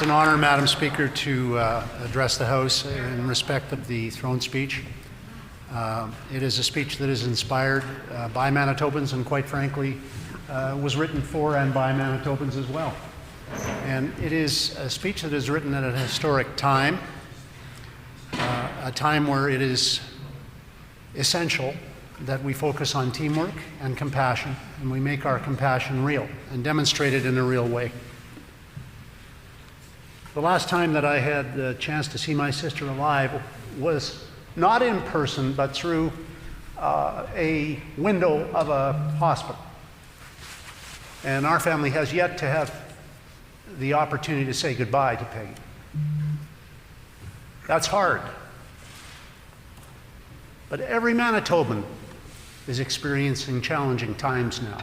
It's an honor, Madam Speaker, to address the House in respect of the throne speech. It is a speech that is inspired by Manitobans and, quite frankly, was written for and by Manitobans as well. And it is a speech that is written at a historic time, a time where it is essential that we focus on teamwork and compassion, and we make our compassion real and demonstrate it in a real way. The last time that I had the chance to see my sister alive was not in person, but through a window of a hospital. And our family has yet to have the opportunity to say goodbye to Peggy. That's hard. But every Manitoban is experiencing challenging times now.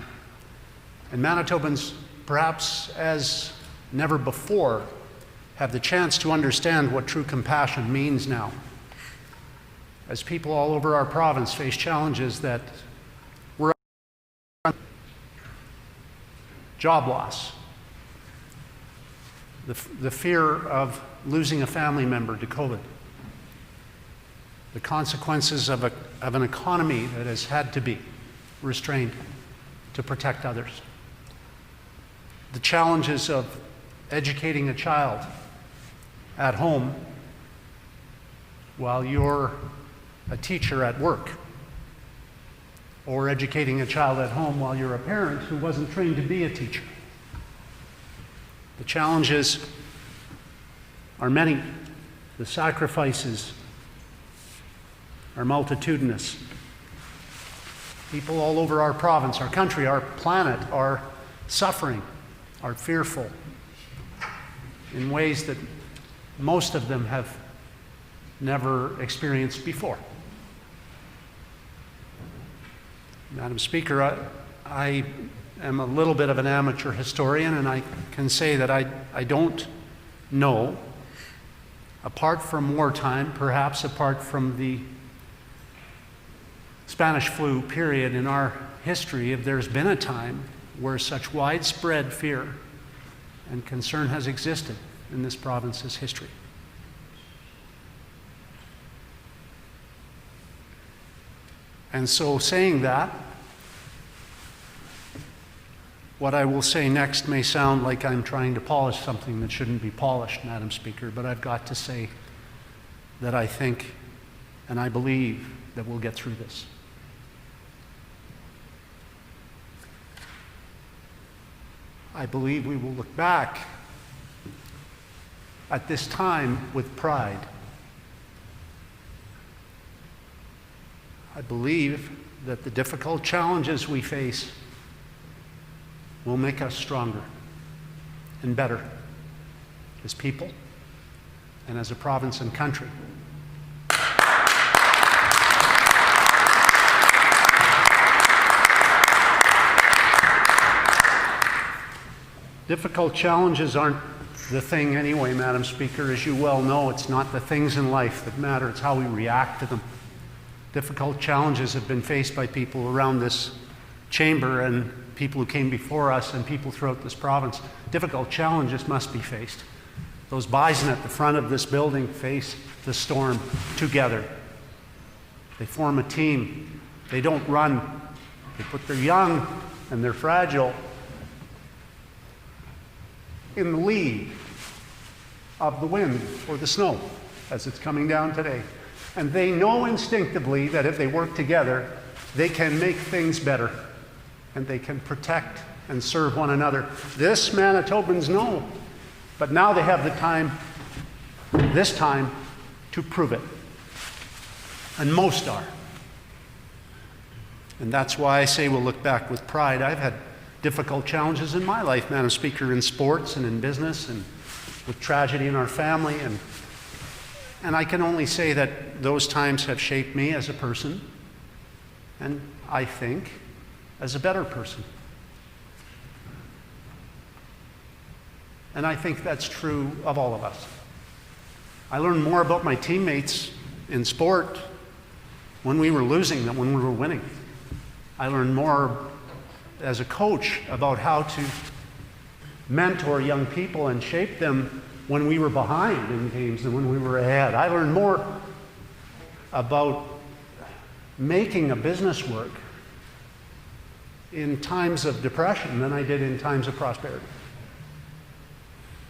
And Manitobans, perhaps as never before, have the chance to understand what true compassion means now. As people all over our province face challenges that were job loss, the fear of losing a family member to COVID, the consequences of an economy that has had to be restrained to protect others, the challenges of educating a child at home while you're a teacher at work, or educating a child at home while you're a parent who wasn't trained to be a teacher. The challenges are many. The sacrifices are multitudinous. People all over our province, our country, our planet are suffering, are fearful in ways that most of them have never experienced before. Madam Speaker, I am a little bit of an amateur historian, and I can say that I don't know, apart from wartime, perhaps apart from the Spanish flu period in our history, if there's been a time where such widespread fear and concern has existed in this province's history. And so, saying that, what I will say next may sound like I'm trying to polish something that shouldn't be polished, Madam Speaker, but I've got to say that I think and I believe that we'll get through this. I believe we will look back at this time with pride. I believe that the difficult challenges we face will make us stronger and better as people and as a province and country. Difficult challenges aren't the thing anyway, Madam Speaker. As you well know, it's not the things in life that matter, it's how we react to them. Difficult challenges have been faced by people around this chamber and people who came before us and people throughout this province. Difficult challenges must be faced. Those bison at the front of this building face the storm together. They form a team. They don't run. They put their young and they're fragile in the lead of the wind or the snow as it's coming down today. And they know instinctively that if they work together, they can make things better and they can protect and serve one another. This Manitobans know, but now they have the time, this time, to prove it. And most are. And that's why I say we'll look back with pride. I've had difficult challenges in my life, Madam Speaker, in sports and in business and with tragedy in our family. And I can only say that those times have shaped me as a person and, I think, as a better person. And I think that's true of all of us. I learned more about my teammates in sport when we were losing than when we were winning. I learned more as a coach about how to mentor young people and shape them when we were behind in games than when we were ahead. I learned more about making a business work in times of depression than I did in times of prosperity.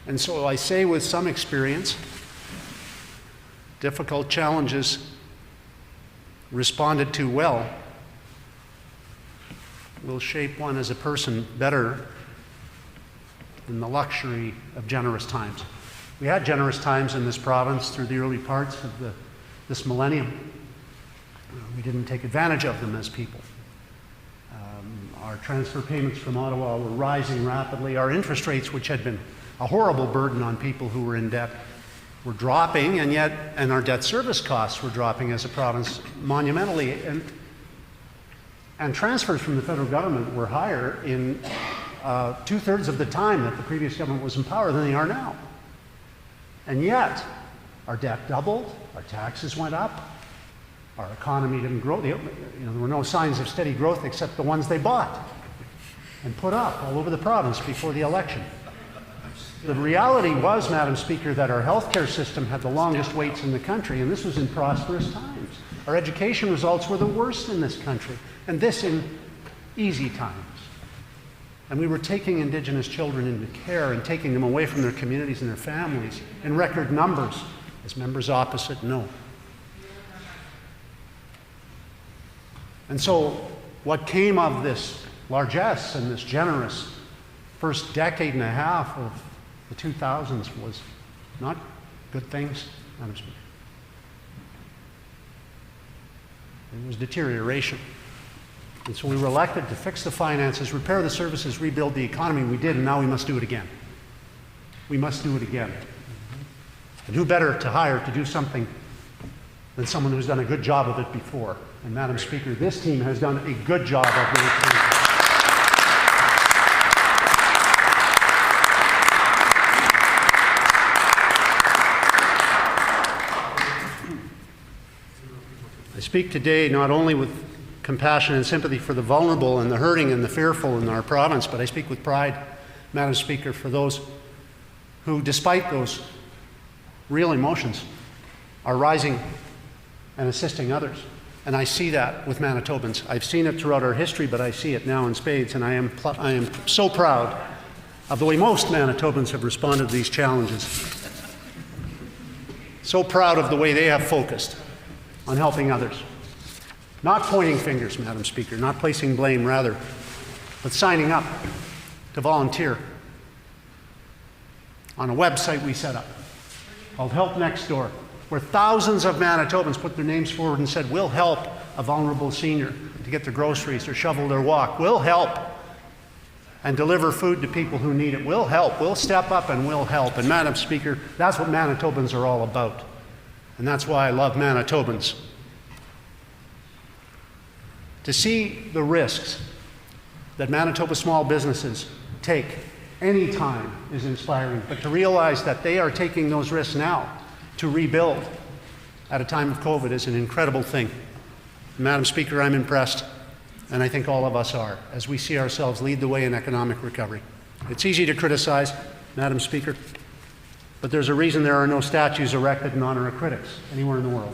And so I say with some experience, difficult challenges responded to well will shape one as a person better than the luxury of generous times. We had generous times in this province through the early parts of this millennium. We didn't take advantage of them as people. Our transfer payments from Ottawa were rising rapidly. Our interest rates, which had been a horrible burden on people who were in debt, were dropping, and our debt service costs were dropping as a province monumentally. And transfers from the federal government were higher in 2/3 of the time that the previous government was in power than they are now. And yet, our debt doubled, our taxes went up, our economy didn't grow. There were no signs of steady growth except the ones they bought and put up all over the province before the election. The reality was, Madam Speaker, that our healthcare system had the longest waits in the country, and this was in prosperous times. Our education results were the worst in this country, and this in easy times. And we were taking Indigenous children into care and taking them away from their communities and their families in record numbers, as members opposite know. And so what came of this largesse and this generous first decade and a half of the 2000s was not good things, Madam Speaker. It was deterioration. And so we were elected to fix the finances, repair the services, rebuild the economy. We did, and now we must do it again. We must do it again. And who better to hire to do something than someone who's done a good job of it before? And Madam Speaker, this team has done a good job of doing it. I speak today not only with compassion and sympathy for the vulnerable and the hurting and the fearful in our province, but I speak with pride, Madam Speaker, for those who, despite those real emotions, are rising and assisting others. And I see that with Manitobans. I've seen it throughout our history, but I see it now in spades, and I am so proud of the way most Manitobans have responded to these challenges. So proud of the way they have focused on helping others. Not pointing fingers, Madam Speaker, not placing blame, rather, but signing up to volunteer on a website we set up called Help Next Door, where thousands of Manitobans put their names forward and said, we'll help a vulnerable senior to get their groceries or shovel their walk. We'll help and deliver food to people who need it. We'll help. We'll step up and we'll help. And Madam Speaker, that's what Manitobans are all about. And that's why I love Manitobans. To see the risks that Manitoba small businesses take any time is inspiring, but to realize that they are taking those risks now to rebuild at a time of COVID is an incredible thing. Madam Speaker, I'm impressed, and I think all of us are, as we see ourselves lead the way in economic recovery. It's easy to criticize, Madam Speaker, but there's a reason there are no statues erected in honor of critics anywhere in the world.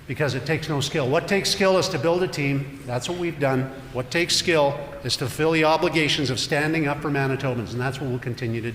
Because it takes no skill. What takes skill is to build a team. That's what we've done. What takes skill is to fulfill the obligations of standing up for Manitobans, and that's what we'll continue to do.